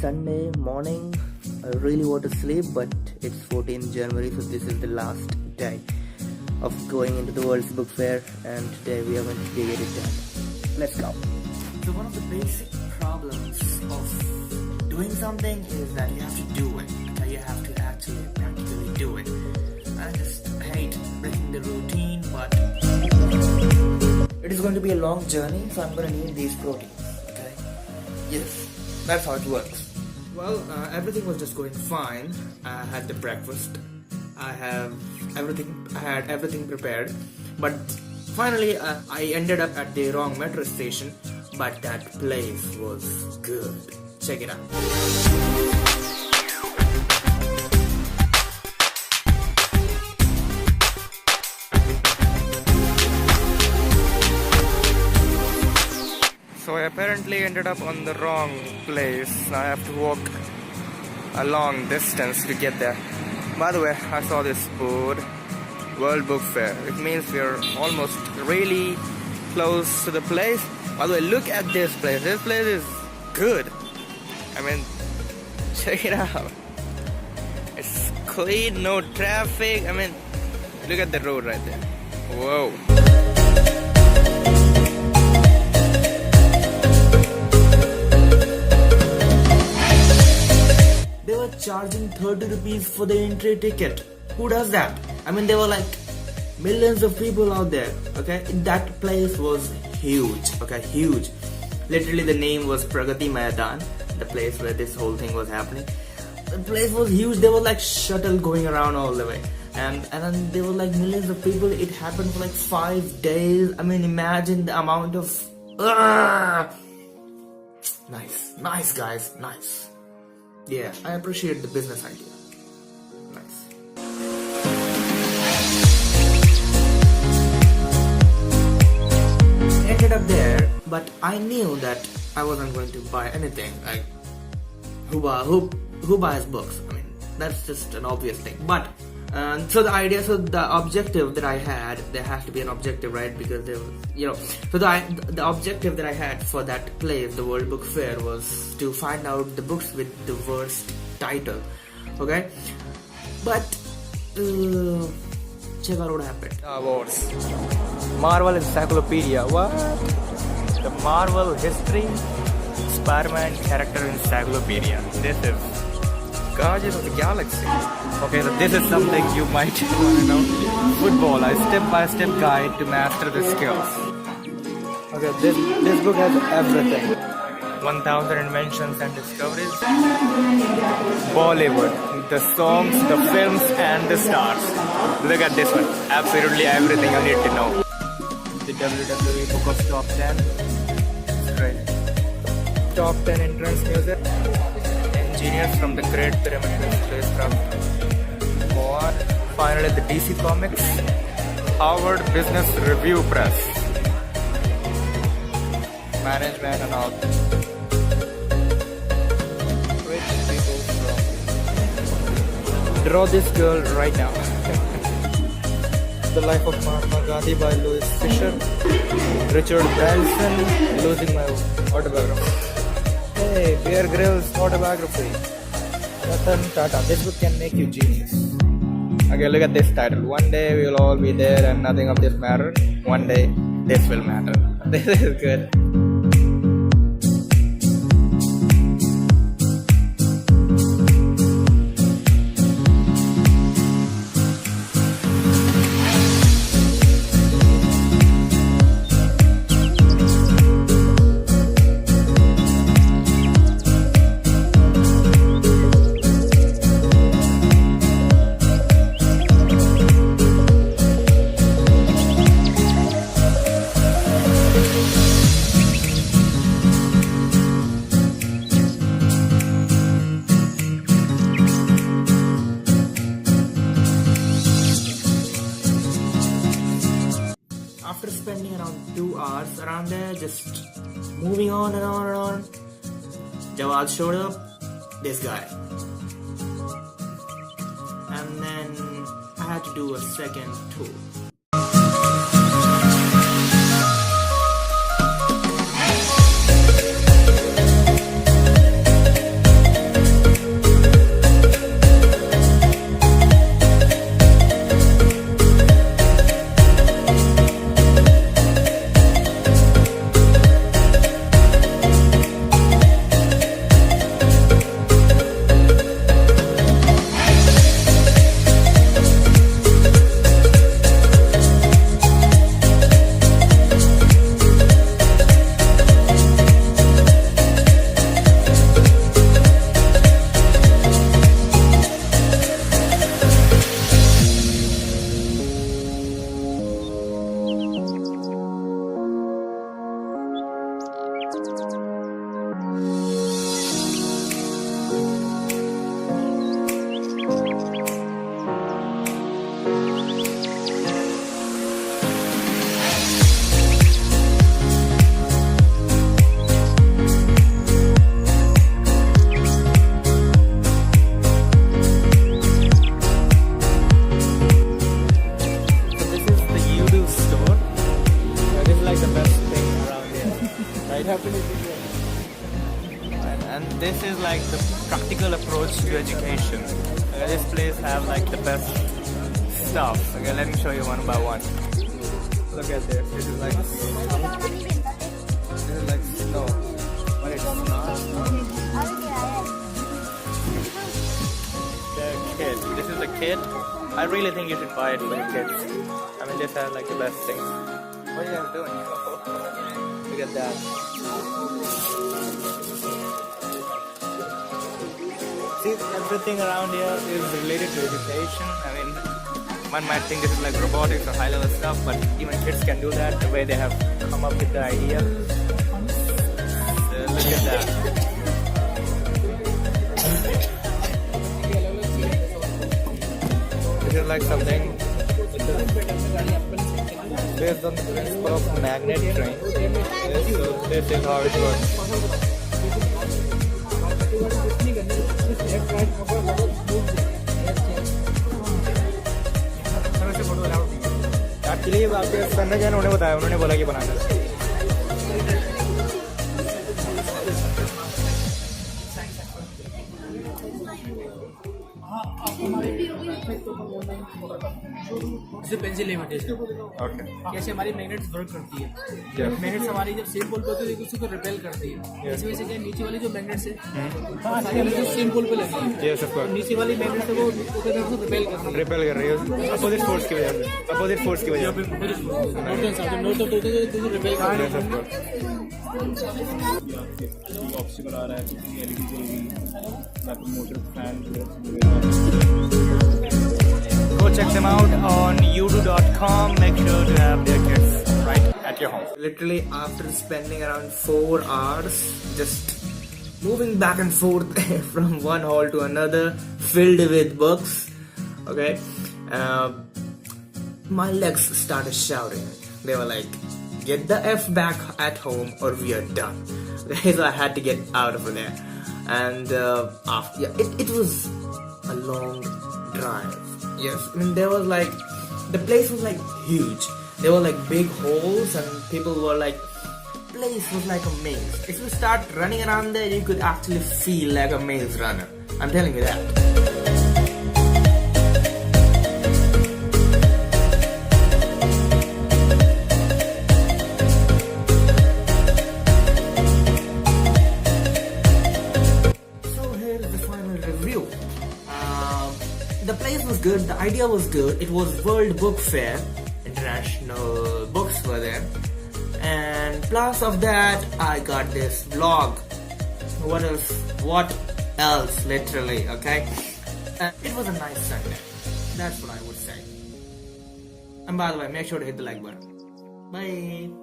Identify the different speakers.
Speaker 1: Sunday morning. I really want to sleep, but it's 14th January, so this is the last day of going into the World's Book Fair, and today we are going to get it done. Let's go. So one of the basic problems of doing something is that you have to do it. Okay? You have to actually practically do it. I just hate breaking the routine, but it is going to be a long journey, so I'm going to need these proteins. Okay? Yes, that's how it works. Well, everything was just going fine. I had the breakfast. I had everything prepared, but finally I ended up at the wrong metro station. But that place was good. Check it out. So I apparently ended up on the wrong place. I have to walk a long distance to get there. By the way, I saw this board, World Book Fair. It means we are almost really close to the place. By the way, look at this place. This place is good. I mean, check it out. It's clean, no traffic. I mean, look at the road right there. Whoa. They were charging 30 rupees for the entry ticket. Who does that? I mean, there were like millions of people out there. Okay, that place was huge. Okay, huge. Literally, the name was Pragati Maidan, the place where this whole thing was happening. The place was huge. There was like shuttle going around all the way, and then there were like millions of people. It happened for like 5 days. I mean, imagine the amount of nice guys, nice. Yeah, I appreciate the business idea. Nice. Ended up there, but I knew that I wasn't going to buy anything. Like, who buys books? I mean, that's just an obvious thing. But so the objective that I had, there has to be an objective, right? Because there was, so the objective that I had for that place, the World Book Fair, was to find out the books with the worst title. Okay, but check out what happened. Star Wars, Marvel Encyclopedia. What? The Marvel History Spider-Man Character Encyclopedia. This is Guardians of the Galaxy. Okay, so this is something you might want to know. Football, a step-by-step guide to master the skills. Okay, this book has everything. 1000 inventions and discoveries. Bollywood, the songs, the films, and the stars. Look at this one. Absolutely everything you need to know. The WWE Book of Top 10. Right. Top 10 entrance music. Engineers from the Great Pyramid spacecraft. On. Finally, the DC Comics. Harvard Business Review Press. Management and all. Rich people from. Draw this girl right now. The Life of Mahatma Gandhi by Louis Fisher. Richard Branson. Losing my autobiography. Hey, Bear Grylls autobiography. Ratan Tata. This book can make you genius. Okay, look at this title. One day we will all be there and nothing of this matters. One day this will matter. This is good. After spending around 2 hours around there, just moving on and on and on, Jawad showed up, this guy. And then I had to do a second tour.
Speaker 2: this is like the practical approach to education. Okay, this place have like the best stuff. Okay, let me show you one by one. Look at this. This is like snow, but it's not. The kid. This is a kid. I really think you should buy it for your kids. I mean, this has like the best things. What are you guys doing? Look at that. See, everything around here is related to education. I mean, one might think this is like robotics or high-level stuff, but even kids can do that the way they have come up with the idea. So look at that. This is like something based on the principle of magnet train. This is how it works. Actually आपके करना क्या उन्होंने बताया उन्होंने बोला कि बनाना
Speaker 3: pencil
Speaker 2: okay
Speaker 3: कैसे हमारी मैग्नेट्स वर्क करती है। मैग्नेट्स हमारी जब सेम पोल पे होती है तो उसको रिपेल करती है। इस वजह से क्या नीचे वाली जो मैग्नेट्स है सेम पोल पे लगी है, नीचे वाली मैग्नेट्स है वो रिपेल
Speaker 2: कर रही है अपोजिट फोर्स की वजह से। अपोजिट फोर्स की वजह से
Speaker 3: रिपेल कर रही है।
Speaker 4: ऑब्स्टिकल आ रहा है, एलईडी जल रही है, motor fan
Speaker 2: Go check them out on newdelhi.com. Make sure to have their kids right at your home.
Speaker 1: Literally, after spending around 4 hours just moving back and forth from one hall to another, filled with books, okay, my legs started shouting. They were like, "Get the F back at home or we are done." Okay, so I had to get out of there, and it was a long drive. Yes, I mean there was like, the place was like huge. There were like big holes and people were like, place was like a maze. If you start running around there, you could actually feel like a maze runner. I'm telling you that. The place was good, the idea was good, it was World Book Fair, international books were there, and plus of that, I got this vlog. What else, literally, okay? It was a nice Sunday, that's what I would say. And by the way, make sure to hit the like button. Bye!